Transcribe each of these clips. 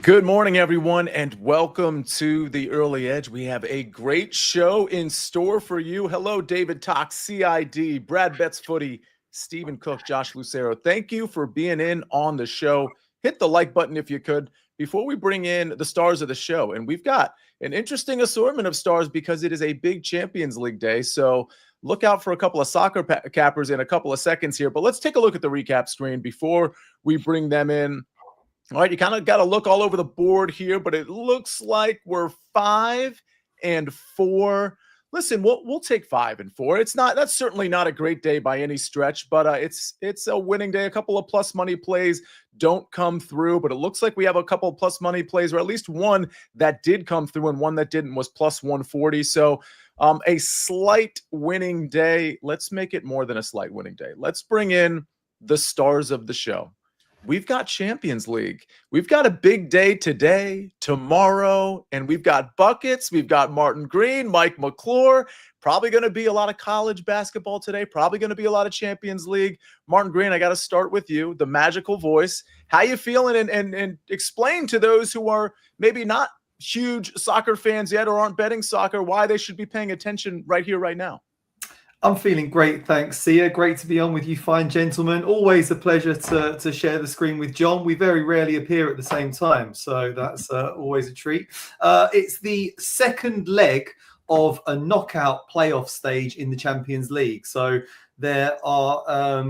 Good morning, everyone, and welcome to the Early Edge. We have a great show in store for you. Hello, David Tox, CID, Brad Betts Footy, Stephen Cook, Josh Lucero. Thank you for being in on the show. Hit the like button if you could before we bring in the stars of the show. And we've got an interesting assortment of stars because it is a big Champions League day. So look out for a couple of soccer cappers in a couple of seconds here. But let's take a look at the recap screen before we bring them in. All right, you kind of got to look all over the board here, but it looks like we're 5 and 4. Listen, we'll take 5 and 4. That's certainly not a great day by any stretch, but it's a winning day. A couple of plus money plays don't come through, but it looks like we have a couple of plus money plays, or at least one that did come through and one that didn't, was plus 140. So a slight winning day. Let's make it more than a slight winning day. Let's bring in the stars of the show. We've got Champions League. We've got a big day today, tomorrow, and we've got buckets. We've got Martin Green, Mike McClure. Probably going to be a lot of college basketball today. Probably going to be a lot of Champions League. Martin Green, I got to start with you, the magical voice. How you feeling? And explain to those who are maybe not huge soccer fans yet or aren't betting soccer why they should be paying attention right here, right now. I'm feeling great, thanks, Sia. Great to be on with you fine gentlemen. Always a pleasure to share the screen with John. We very rarely appear at the same time, so that's always a treat. It's the second leg of a knockout playoff stage in the Champions League. So there are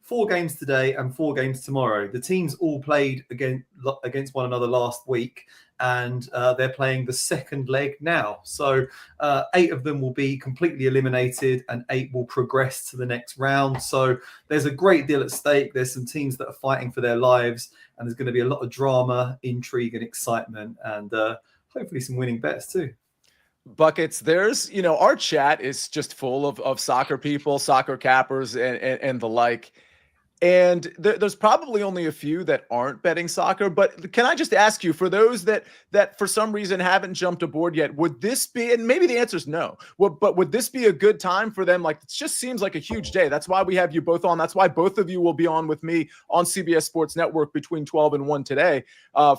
4 games today and 4 games tomorrow. The teams all played against one another last week, and they're playing the second leg now. So 8 of them will be completely eliminated and 8 will progress to the next round. So there's a great deal at stake. There's some teams that are fighting for their lives, and there's going to be a lot of drama, intrigue, and excitement, and hopefully some winning bets too. Buckets, there's, our chat is just full of soccer people, soccer cappers, and the like. And there's probably only a few that aren't betting soccer. But can I just ask you, for those that for some reason haven't jumped aboard yet, would this be, and maybe the answer is no, but would this be a good time for them? Like, it just seems like a huge day. That's why we have you both on. That's why both of you will be on with me on CBS Sports Network between 12 and 1 today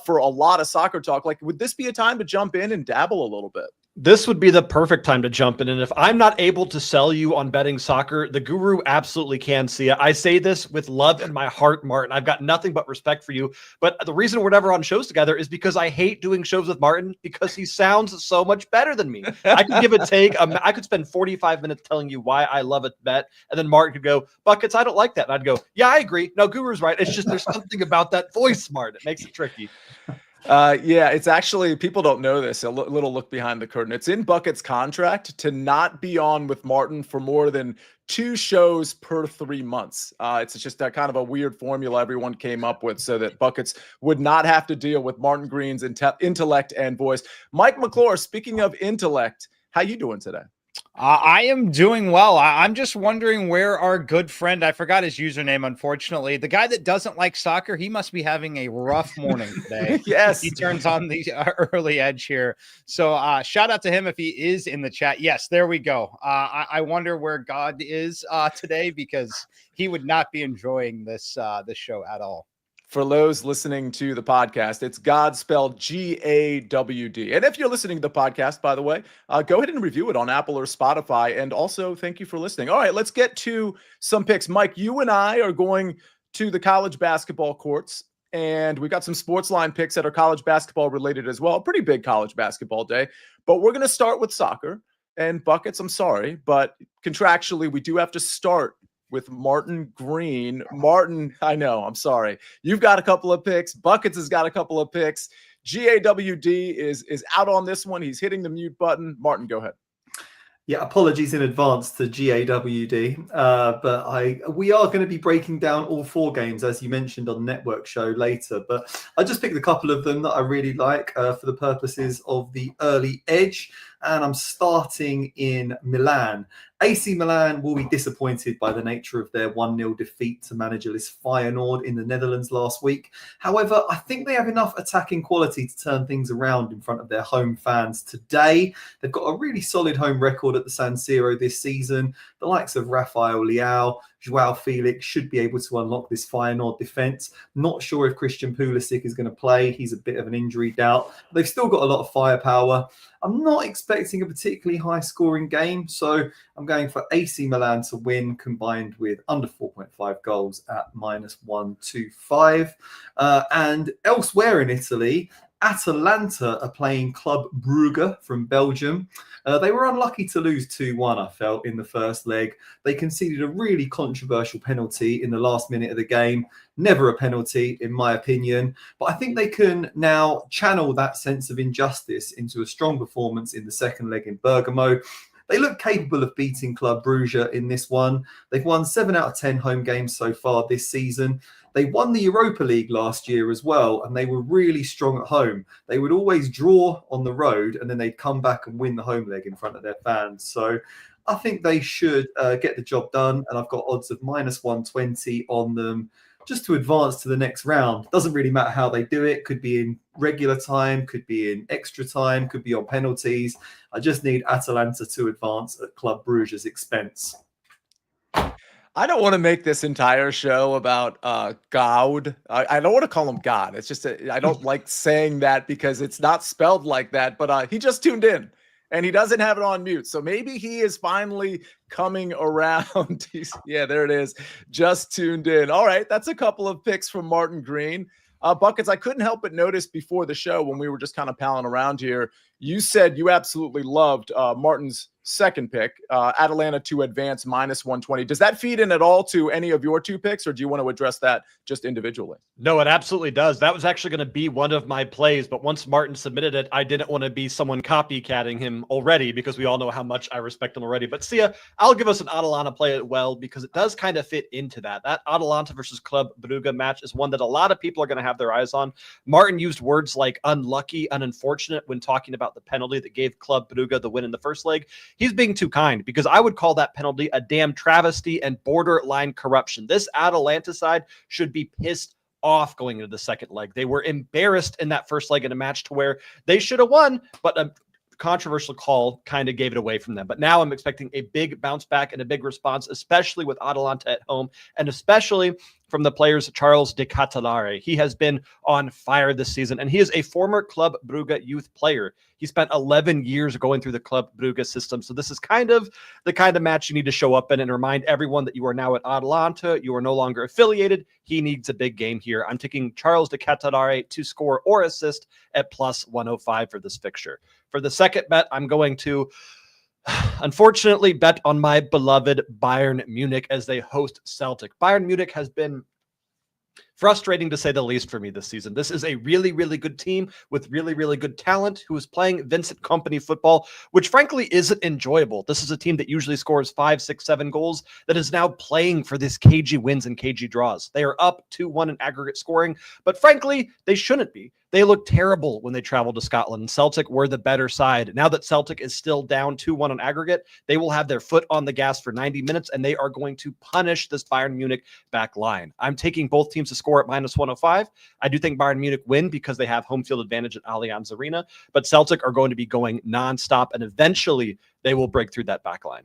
for a lot of soccer talk. Like, would this be a time to jump in and dabble a little bit? This would be the perfect time to jump in. And if I'm not able to sell you on betting soccer, the guru absolutely can, see it. I say this with love in my heart, Martin. I've got nothing but respect for you. But the reason we're never on shows together is because I hate doing shows with Martin because he sounds so much better than me. I could give a take. I could spend 45 minutes telling you why I love a bet. And then Martin could go, Buckets, I don't like that. And I'd go, yeah, I agree. No, Guru's right. It's just there's something about that voice, Martin. It makes it tricky. Yeah, it's actually, people don't know this, a little look behind the curtain. It's in Bucket's contract to not be on with Martin for more than 2 shows per 3 months. It's just that kind of a weird formula everyone came up with so that Buckets would not have to deal with Martin Green's intellect and voice. Mike McClure, speaking of intellect, how you doing today? I am doing well. I'm just wondering where our good friend, I forgot his username, unfortunately, the guy that doesn't like soccer, he must be having a rough morning today. Yes. He turns on the early edge here. So shout out to him if he is in the chat. Yes, there we go. I wonder where God is today, because he would not be enjoying this show at all. For those listening to the podcast, it's God spelled G-A-W-D. And if you're listening to the podcast, by the way, go ahead and review it on Apple or Spotify. And also, thank you for listening. All right, let's get to some picks. Mike, you and I are going to the college basketball courts, and we got some SportsLine picks that are college basketball related as well. Pretty big college basketball day. But we're going to start with soccer. And Buckets, I'm sorry, but contractually, we do have to start with Martin Green. Martin, I know, I'm sorry. You've got a couple of picks. Buckets has got a couple of picks. GAWD is out on this one. He's hitting the mute button. Martin, go ahead. Yeah, apologies in advance to GAWD, but we are going to be breaking down all 4 games, as you mentioned, on the network show later. But I just picked a couple of them that I really like for the purposes of the early edge. And I'm starting in Milan. AC Milan will be disappointed by the nature of their 1-0 defeat to managerless Feyenoord in the Netherlands last week. However, I think they have enough attacking quality to turn things around in front of their home fans today. They've got a really solid home record at the San Siro this season. The likes of Rafael Leao, Joao Felix should be able to unlock this Feyenoord defence. Not sure if Christian Pulisic is going to play. He's a bit of an injury doubt. They've still got a lot of firepower. I'm not expecting a particularly high-scoring game, so I'm going for AC Milan to win, combined with under 4.5 goals at -125. And elsewhere in Italy, Atalanta are playing Club Brugge from Belgium. They were unlucky to lose 2-1, I felt, in the first leg. They conceded a really controversial penalty in the last minute of the game. Never a penalty, in my opinion. But I think they can now channel that sense of injustice into a strong performance in the second leg in Bergamo. They look capable of beating Club Brugge in this one. They've won 7 out of 10 home games so far this season. They won the Europa League last year as well, and they were really strong at home. They would always draw on the road, and then they'd come back and win the home leg in front of their fans. So I think they should get the job done, and I've got odds of -120 on them just to advance to the next round. Doesn't really matter how they do it. Could be in regular time, could be in extra time, could be on penalties. I just need Atalanta to advance at Club Brugge's expense. I don't want to make this entire show about God. I don't want to call him God. It's just I don't like saying that because it's not spelled like that. But he just tuned in and he doesn't have it on mute. So maybe he is finally coming around. Yeah, there it is. Just tuned in. All right. That's a couple of picks from Martin Green. Buckets, I couldn't help but notice before the show when we were just kind of palling around here, you said you absolutely loved Martin's second pick, Atalanta to advance -120. Does that feed in at all to any of your two picks, or do you want to address that just individually? No, it absolutely does. That was actually going to be one of my plays, but once Martin submitted it, I didn't want to be someone copycatting him already because we all know how much I respect him already. But Sia, I'll give us an Atalanta play as well because it does kind of fit into that. That Atalanta versus Club Brugge match is one that a lot of people are going to have their eyes on. Martin used words like unlucky and unfortunate when talking about the penalty that gave Club Brugge the win in the first leg. He's being too kind because I would call that penalty a damn travesty and borderline corruption. This Atalanta side should be pissed off going into the second leg. They were embarrassed in that first leg in a match to where they should have won, but a controversial call kind of gave it away from them. But now I'm expecting a big bounce back and a big response, especially with Atalanta at home and especially from the players Charles de Ketelaere. He has been on fire this season, and he is a former Club Brugge youth player. He spent 11 years going through the Club Brugge system. So this is kind of the kind of match you need to show up in and remind everyone that you are now at Atalanta. You are no longer affiliated. He needs a big game here. I'm taking Charles de Ketelaere to score or assist at +105 for this fixture. For the second bet, I'm going to unfortunately bet on my beloved Bayern Munich as they host Celtic. Bayern Munich has been frustrating to say the least for me this season. This is a really, really good team with really, really good talent who is playing Vincent Kompany football, which frankly isn't enjoyable. This is a team that usually scores 5, 6, 7 goals that is now playing for this cagey wins and cagey draws. They are up 2-1 in aggregate scoring, but frankly, they shouldn't be. They look terrible when they travel to Scotland, and Celtic were the better side. Now that Celtic is still down 2-1 on aggregate, they will have their foot on the gas for 90 minutes, and they are going to punish this Bayern Munich back line. I'm taking both teams to score at -105. I do think Bayern Munich win because they have home field advantage at Allianz Arena, but Celtic are going to be going nonstop, and eventually they will break through that back line.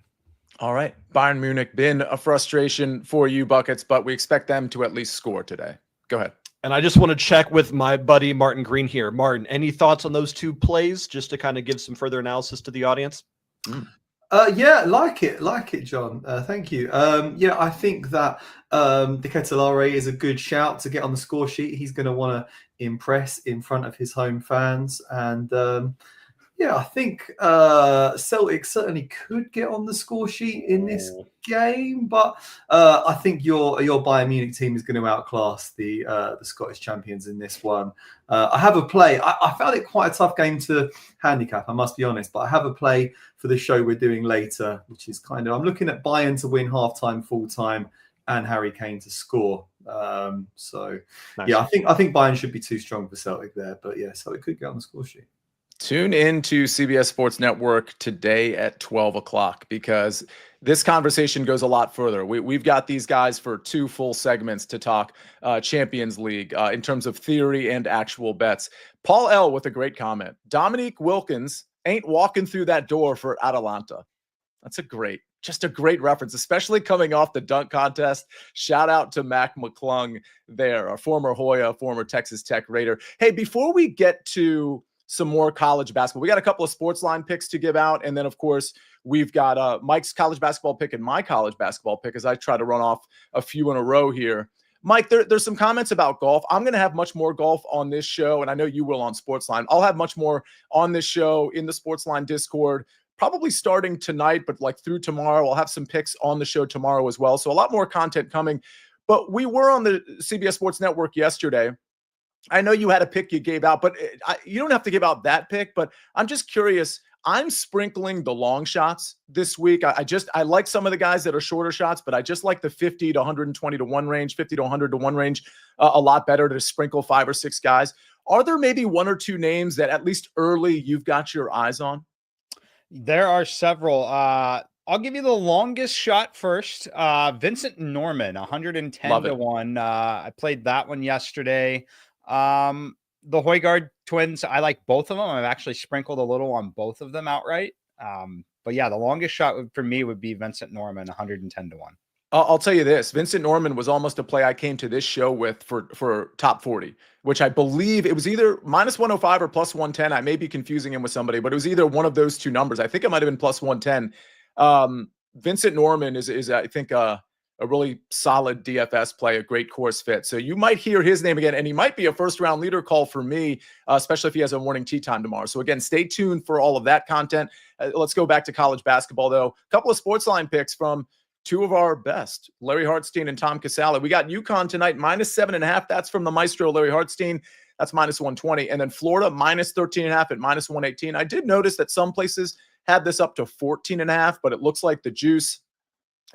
All right. Bayern Munich been a frustration for you, Buckets, but we expect them to at least score today. Go ahead. And I just want to check with my buddy Martin Green here. Martin, any thoughts on those two plays just to kind of give some further analysis to the audience? Yeah, like it, John. Thank you. Yeah, I think that De Ketelaere is a good shout to get on the score sheet. He's going to want to impress in front of his home fans. And yeah, I think Celtic certainly could get on the score sheet in this game, but I think your Bayern Munich team is going to outclass the Scottish champions in this one. I have a play. I found it quite a tough game to handicap, I must be honest, but I have a play for the show we're doing later, which is I'm looking at Bayern to win half-time, full-time, and Harry Kane to score. So nice. Yeah, I think Bayern should be too strong for Celtic there, but yeah, Celtic could get on the score sheet. Tune in to CBS Sports Network today at 12 o'clock because this conversation goes a lot further. We've got these guys for 2 full segments to talk Champions League in terms of theory and actual bets. Paul L. with a great comment. Dominique Wilkins ain't walking through that door for Atalanta. That's just a great reference, especially coming off the dunk contest. Shout out to Mike McClure there, a former Hoya, former Texas Tech Raider. Hey, before we get to some more college basketball, we got a couple of SportsLine picks to give out. And then, of course, we've got Mike's college basketball pick and my college basketball pick as I try to run off a few in a row here. Mike, there's some comments about golf. I'm going to have much more golf on this show, and I know you will on SportsLine. I'll have much more on this show in the SportsLine Discord, probably starting tonight, but like through tomorrow. I'll have some picks on the show tomorrow as well. So a lot more content coming. But we were on the CBS Sports Network yesterday. I know you had a pick you gave out, but you don't have to give out that pick. But I'm just curious. I'm sprinkling the long shots this week. I like some of the guys that are shorter shots, but I just like the 50 to 120 to 1 range, 50 to 100 to 1 range a lot better to sprinkle 5 or 6 guys. Are there maybe 1 or 2 names that at least early you've got your eyes on? There are several. I'll give you the longest shot first. Vincent Norman, 110 to 1. I played that one yesterday. The Højgaard twins, I like both of them. I've actually sprinkled a little on both of them outright. But yeah, the longest shot for me would be Vincent Norman, 110 to 1. I'll tell you this. Vincent Norman was almost a play I came to this show with for top 40, which I believe it was either minus 105 or plus 110. I may be confusing him with somebody, but it was either one of those 2 numbers. I think it might have been plus 110. Vincent Norman is I think, a really solid DFS play, a great course fit. So you might hear his name again, and he might be a first-round leader call for me, especially if he has a morning tee time tomorrow. So again, stay tuned for all of that content. Let's go back to college basketball, though. A couple of SportsLine picks from 2 of our best, Larry Hartstein and Tom Casale. We got UConn tonight, minus 7.5. That's from the maestro, Larry Hartstein. That's minus 120. And then Florida, minus 13.5 at minus 118. I did notice that some places had this up to 14.5, but it looks like the juice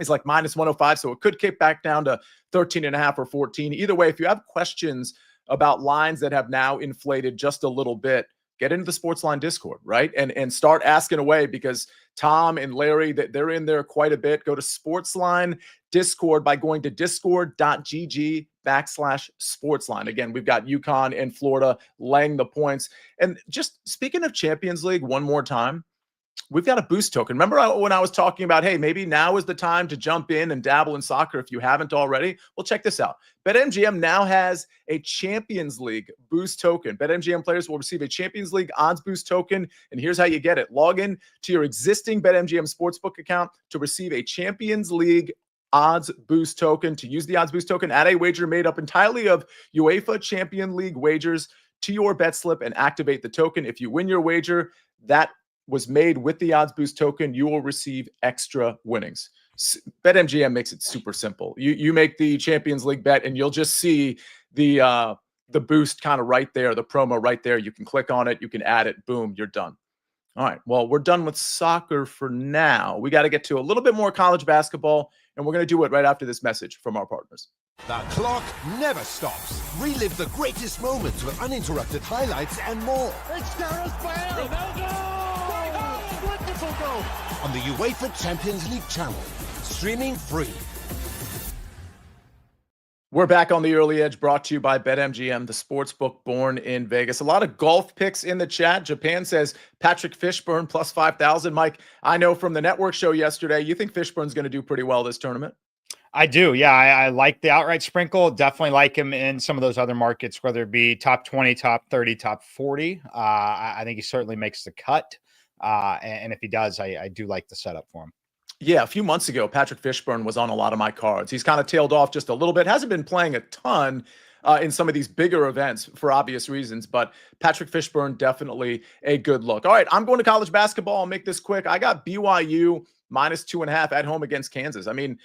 is like minus 105. So it could kick back down to 13.5 or 14. Either way, if you have questions about lines that have now inflated just a little bit, get into the SportsLine Discord, right? And start asking away, because Tom and Larry, they're in there quite a bit. Go to SportsLine Discord by going to discord.gg/SportsLine. Again, we've got UConn and Florida laying the points. And just speaking of Champions League one more time, we've got a boost token. Remember when I was talking about, hey, maybe now is the time to jump in and dabble in soccer if you haven't already? Well, check this out. BetMGM now has a Champions League boost token. BetMGM players will receive a Champions League odds boost token, and here's how you get it. Log in to your existing BetMGM Sportsbook account to receive a Champions League odds boost token. To use the odds boost token, add a wager made up entirely of UEFA Champions League wagers to your bet slip and activate the token. If you win your wager, that was made with the odds boost token, you will receive extra winnings. BetMGM makes it super simple. You make the Champions League bet, and you'll just see the boost kind of right there, the promo right there. You can click on it, you can add it, boom, you're done. All right, well, we're done with soccer for now. We got to get to a little bit more college basketball, and we're going to do it right after this message from our partners. The clock never stops. Relive the greatest moments with uninterrupted highlights and more. It's Gareth Bale! Ronaldo! Wonderful goal! On the UEFA Champions League channel. Streaming free. We're back on the Early Edge, brought to you by BetMGM, the sportsbook born in Vegas. A lot of golf picks in the chat. Japan says Patrick Fishburne plus 5,000. Mike, I know from the network show yesterday, you think Fishburne's going to do pretty well this tournament? I do. Yeah, I like the outright sprinkle. Definitely like him in some of those other markets, whether it be top 20, top 30, top 40. I think he certainly makes the cut. And if he does, I do like the setup for him. Yeah, a few months ago, Patrick Fishburne was on a lot of my cards. He's kind of tailed off just a little bit. Hasn't been playing a ton in some of these bigger events for obvious reasons, but Patrick Fishburne, definitely a good look. All right, I'm going to college basketball. I'll make this quick. I got BYU minus 2.5 at home against Kansas. I mean,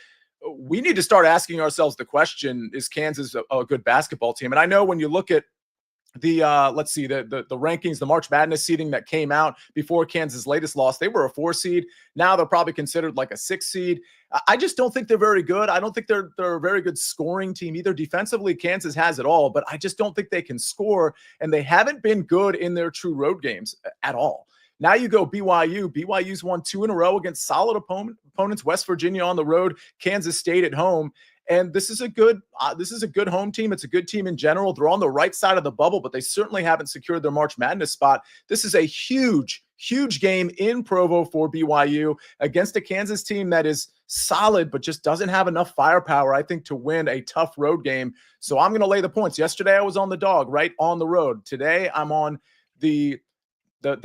we need to start asking ourselves the question, is Kansas a good basketball team? And I know when you look at the let's see, the rankings, the March Madness seeding that came out before Kansas' latest loss, they were a 4 seed. Now they're probably considered like a 6 seed. I just don't think they're very good. I don't think they're a very good scoring team either. Defensively, Kansas has it all, but I just don't think they can score, and they haven't been good in their true road games at all. Now you go BYU. BYU's won 2 in a row against solid opponents, West Virginia on the road, Kansas State at home. And this is a good home team. It's a good team in general. They're on the right side of the bubble, but they certainly haven't secured their March Madness spot. This is a huge game in Provo for BYU against a Kansas team that is solid, but just doesn't have enough firepower, I think, to win a tough road game. So I'm going to lay the points. Yesterday, I was on the dog, right, on the road. Today, I'm on the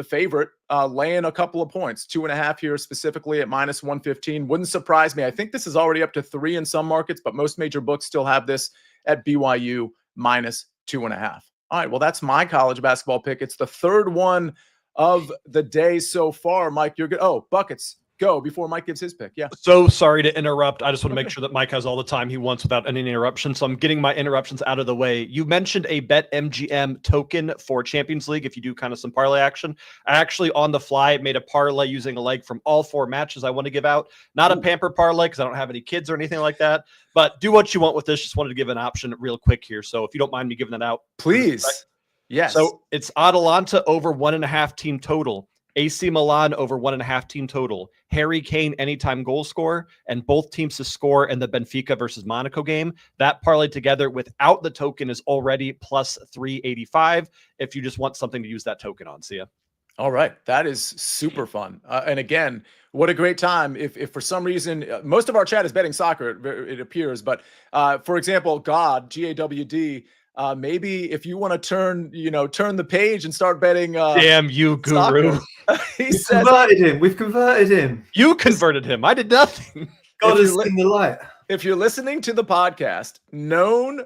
favorite, laying a couple of points, 2.5 here specifically at -115. Wouldn't surprise me. I think this is already up to 3 in some markets, but most major books still have this at BYU -2.5. All right, well, that's my college basketball pick. It's the third one of the day so far. Mike, you're good. Oh, buckets. Go before Mike gives his pick. Yeah. So sorry to interrupt. I just want to make sure that Mike has all the time he wants without any interruption. So I'm getting my interruptions out of the way. You mentioned a BetMGM token for Champions League if you do kind of some parlay action. I actually on the fly made a parlay using a leg from all 4 matches I want to give out. Not a pamper parlay because I don't have any kids or anything like that. But do what you want with this. Just wanted to give an option real quick here. So if you don't mind me giving that out. Please. Yes. So it's Atalanta over 1.5 team total. AC Milan over 1.5 team total. Harry Kane anytime goal scorer, and both teams to score in the Benfica versus Monaco game. That parlay together without the token is already plus 385 if you just want something to use that token on. Sia. All right. That is super fun. And again, what a great time. If for some reason, most of our chat is betting soccer, it appears. But for example, GAWD, maybe if you want to turn the page and start betting. Damn you, guru. We've converted him. You converted him. I did nothing. God is in the light. If you're listening to the podcast, known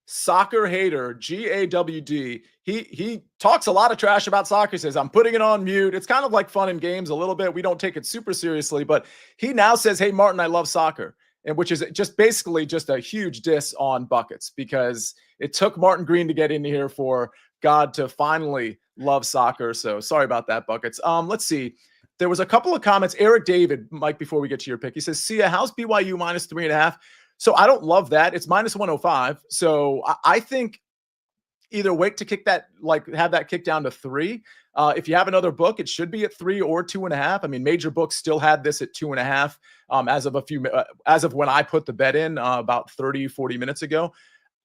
soccer hater, GAWD, he talks a lot of trash about soccer. He says, I'm putting it on mute. It's kind of like fun and games a little bit. We don't take it super seriously, but he now says, hey, Martin, I love soccer. And which is just basically just a huge diss on buckets because it took Martin Green to get in here for God to finally love soccer. So sorry about that, buckets. Let's see. There was a couple of comments. Eric David, Mike, before we get to your pick, he says, Sia, how's BYU -3.5? So I don't love that. It's -105. So I think either wait to kick that, have that kick down to 3. If you have another book, it should be at 3 or 2.5. I mean, major books still had this at 2.5 as of when I put the bet in about 30-40 minutes ago.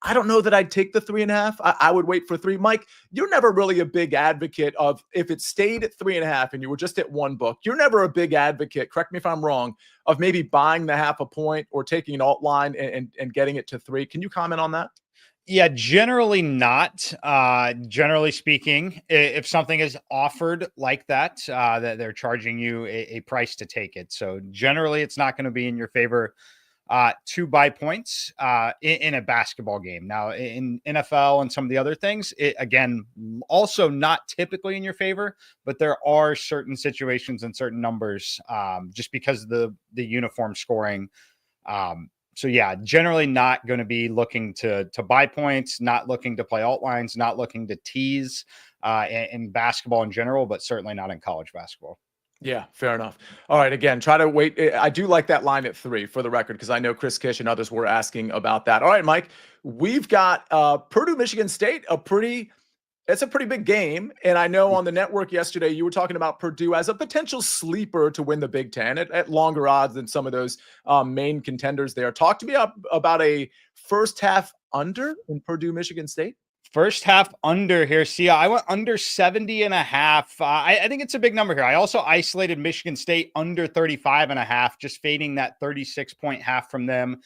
I don't know that I'd take the 3.5. I would wait for 3. Mike, you're never really a big advocate of if it stayed at 3.5 and you were just at one book. You're never a big advocate, correct me if I'm wrong, of maybe buying the 0.5 point or taking an alt line and getting it to 3. Can you comment on that? Yeah, generally not. Generally speaking, if something is offered like that, that they're charging you a price to take it. So generally, it's not going to be in your favor to buy points in a basketball game. Now, in NFL and some of the other things, again, also not typically in your favor, but there are certain situations and certain numbers just because of the uniform scoring. So yeah, generally not going to be looking to buy points, not looking to play alt lines, not looking to tease in basketball in general, but certainly not in college basketball. Yeah, fair enough. All right, again, try to wait. I do like that line at 3 for the record because I know Chris Kish and others were asking about that. All right, Mike, we've got Purdue, Michigan State, it's a pretty big game. And I know on the network yesterday, you were talking about Purdue as a potential sleeper to win the Big Ten at longer odds than some of those main contenders there. Talk to me about a first half under in Purdue, Michigan State. First half under here. See, I went under 70.5. I think it's a big number here. I also isolated Michigan State under 35.5, just fading that 36-point half from them.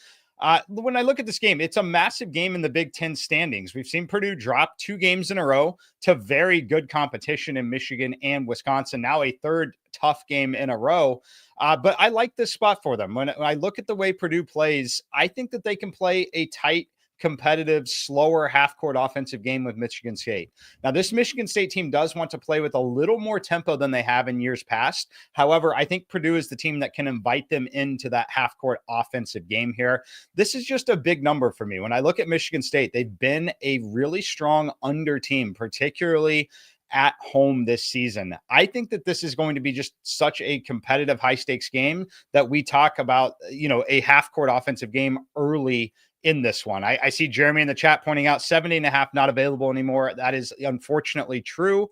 When I look at this game, it's a massive game in the Big Ten standings. We've seen Purdue drop 2 games in a row to very good competition in Michigan and Wisconsin. Now a third tough game in a row. But I like this spot for them. When I look at the way Purdue plays, I think that they can play a tight, competitive, slower half-court offensive game with Michigan State. Now, this Michigan State team does want to play with a little more tempo than they have in years past. However, I think Purdue is the team that can invite them into that half-court offensive game here. This is just a big number for me. When I look at Michigan State, they've been a really strong under team, particularly at home this season. I think that this is going to be just such a competitive, high-stakes game that we talk about, a half-court offensive game early in this one. I see Jeremy in the chat pointing out 70.5 not available anymore. That is unfortunately true.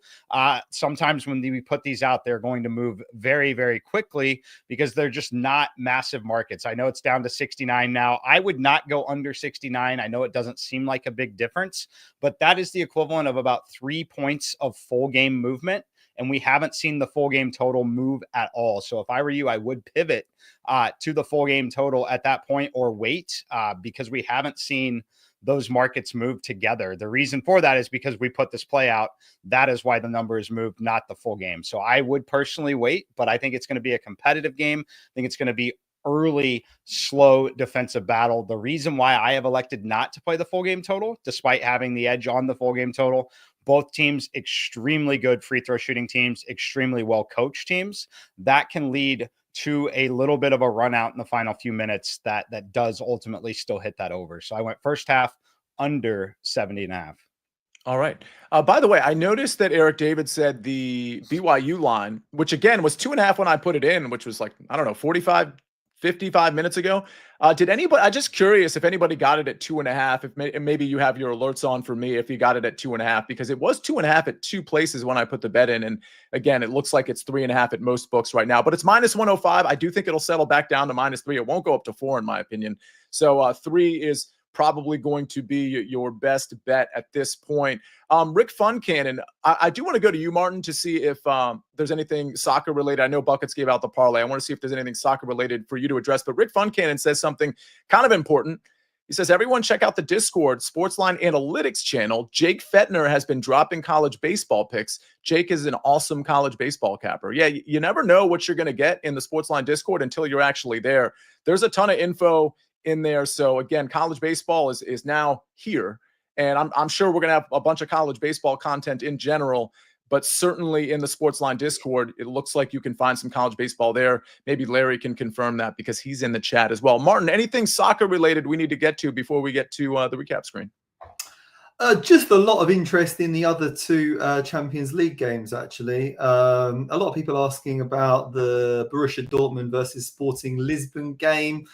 Sometimes when we put these out, they're going to move very, very quickly because they're just not massive markets. I know it's down to 69 now. I would not go under 69. I know it doesn't seem like a big difference, but that is the equivalent of about 3 points of full game movement. And we haven't seen the full game total move at all. So if I were you, I would pivot to the full game total at that point or wait because we haven't seen those markets move together. The reason for that is because we put this play out. That is why the number is moved, not the full game. So I would personally wait, but I think it's going to be a competitive game. I think it's going to be early, slow defensive battle. The reason why I have elected not to play the full game total, despite having the edge on the full game total, both teams, extremely good free throw shooting teams, extremely well coached teams. That can lead to a little bit of a run out in the final few minutes that does ultimately still hit that over. So I went first half under 70.5. All right. By the way, I noticed that Eric David said the BYU line, which again was 2.5 when I put it in, which was like, I don't know, 55 minutes ago. Did anybody, I'm just curious if anybody got it at 2.5, if maybe you have your alerts on for me, if you got it at 2.5, because it was 2.5 at 2 places when I put the bet in. And again, it looks like it's 3.5 at most books right now, but it's -105. I do think it'll settle back down to -3. It won't go up to 4 in my opinion. So 3 is probably going to be your best bet at this point. Rick Funcannon, I do want to go to you, Martin, to see if there's anything soccer related. I know Buckets gave out the parlay. I want to see if there's anything soccer related for you to address. But Rick Funcannon says something kind of important. He says, everyone check out the Discord SportsLine Analytics channel. Jake Fettner has been dropping college baseball picks. Jake is an awesome college baseball capper. Yeah, you never know what you're going to get in the SportsLine Discord until you're actually there. There's a ton of info in there. So again, college baseball is now here. And I'm sure we're going to have a bunch of college baseball content in general, but certainly in the SportsLine Discord, it looks like you can find some college baseball there. Maybe Larry can confirm that because he's in the chat as well. Martin, anything soccer related we need to get to before we get to the recap screen? Just a lot of interest in the other 2 Champions League games, actually. A lot of people asking about the Borussia Dortmund versus Sporting Lisbon game.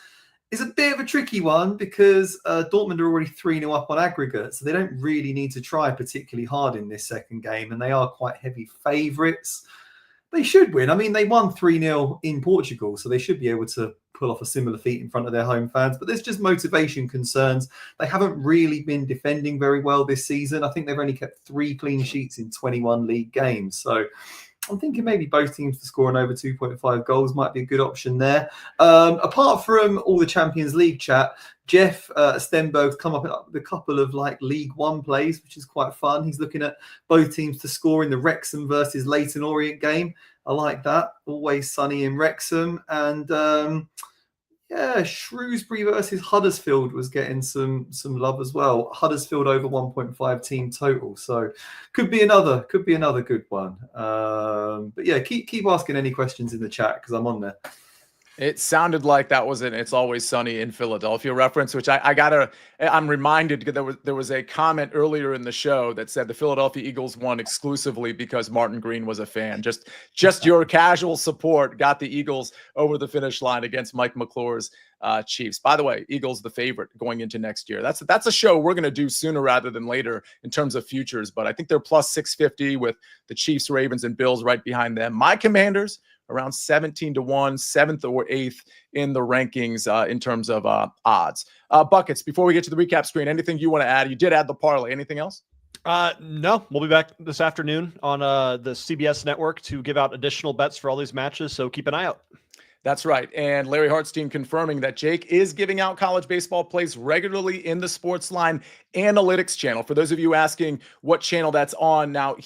It's a bit of a tricky one because Dortmund are already 3-0 up on aggregate, so they don't really need to try particularly hard in this second game, and they are quite heavy favourites. They should win. I mean, they won 3-0 in Portugal, so they should be able to pull off a similar feat in front of their home fans, but there's just motivation concerns. They haven't really been defending very well this season. I think they've only kept 3 clean sheets in 21 league games, so I'm thinking maybe both teams to score on over 2.5 goals might be a good option there. Apart from all the Champions League chat, Jeff Stenberg's come up with a couple of like League One plays, which is quite fun. He's looking at both teams to score in the Wrexham versus Leyton Orient game. I like that. Always sunny in Wrexham. And Shrewsbury versus Huddersfield was getting some love as well. Huddersfield over 1.5 team total, so could be another good one. But yeah, keep asking any questions in the chat because I'm on there. It sounded like that was an It's Always Sunny in Philadelphia reference, which I'm reminded because there was a comment earlier in the show that said the Philadelphia Eagles won exclusively because Martin Green was a fan. Just your casual support got the Eagles over the finish line against Mike McClure's Chiefs. By the way, Eagles the favorite going into next year. That's a show we're going to do sooner rather than later in terms of futures, but I think they're plus 650 with the Chiefs, Ravens, and Bills right behind them. My Commanders around 17-1, 7th or 8th in the rankings in terms of odds. Buckets, before we get to the recap screen, anything you want to add? You did add the parlay. Anything else? No, we'll be back this afternoon on the CBS network to give out additional bets for all these matches, so keep an eye out. That's right. And Larry Hartstein confirming that Jake is giving out college baseball plays regularly in the SportsLine Analytics channel. For those of you asking what channel that's on, now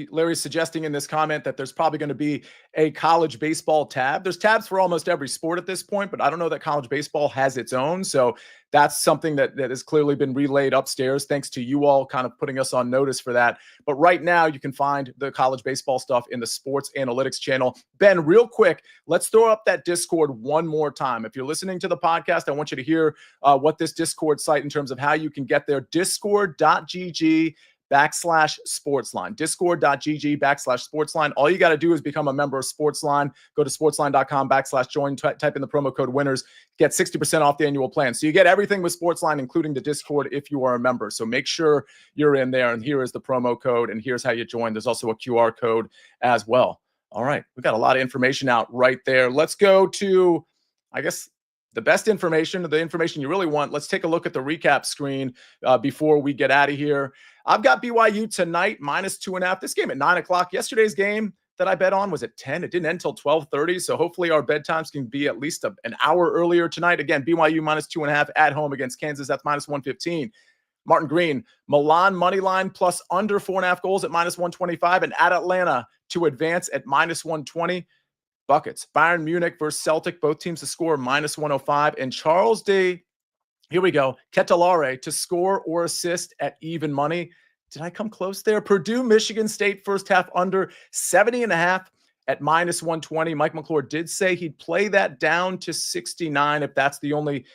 Larry's suggesting in this comment that there's probably going to be a college baseball tab. There's tabs for almost every sport at this point, but I don't know that college baseball has its own. So that's something that has clearly been relayed upstairs. Thanks to you all kind of putting us on notice for that. But right now you can find the college baseball stuff in the Sports Analytics channel. Ben, real quick, let's throw up that Discord one more time. If you're listening to the podcast, I want you to hear what this Discord site in terms of how you can get there. Discord.gg discord.gg/sportsline. Discord.gg/sportsline. All you got to do is become a member of SportsLine. Go to sportsline.com/join, type in the promo code winners, get 60% off the annual plan. So you get everything with SportsLine, including the Discord if you are a member. So make sure you're in there. And here is the promo code, and here's how you join. There's also a QR code as well. All right. We've got a lot of information out right there. Let's go to, I guess, the best information, the information you really want. Let's take a look at the recap screen before we get out of here. I've got BYU tonight, -2.5. This game at 9 o'clock. Yesterday's game that I bet on was at 10. It didn't end until 12:30. So hopefully our bedtimes can be at least an hour earlier tonight. Again, BYU -2.5 at home against Kansas. That's -115. Martin Green, Milan money line plus under 4.5 goals at -125, and at Atlanta to advance at -120. Buckets, Bayern Munich versus Celtic, both teams to score -105, and Charles D. Here we go. Ketelare to score or assist at even money. Did I come close there? Purdue, Michigan State first half under 70.5 at -120. Mike McClure did say he'd play that down to 69 if that's the only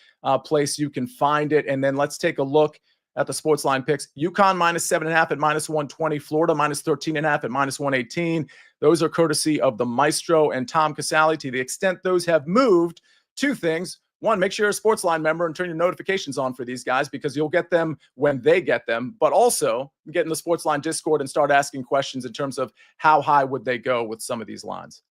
place you can find it. And then let's take a look at the SportsLine picks. UConn -7.5 at -120. Florida -13.5 at -118. Those are courtesy of the Maestro and Tom Casale. To the extent those have moved, two things. One, make sure you're a SportsLine member and turn your notifications on for these guys because you'll get them when they get them. But also get in the SportsLine Discord and start asking questions in terms of how high would they go with some of these lines.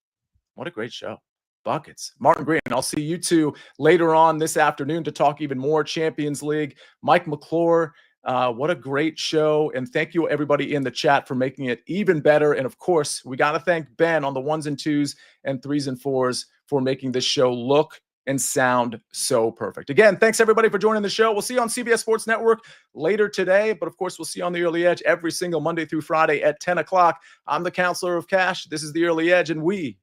What a great show. Buckets. Martin Green, I'll see you two later on this afternoon to talk even more Champions League. Mike McClure, what a great show. And thank you, everybody in the chat, for making it even better. And of course, we got to thank Ben on the 1s and 2s and 3s and 4s for making this show look and sound so perfect. Again, thanks everybody for joining the show. We'll see you on CBS Sports Network later today, but of course, we'll see you on the Early Edge every single Monday through Friday at 10 o'clock. I'm the Counselor of Cash. This is the Early Edge, and we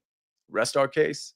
rest our case.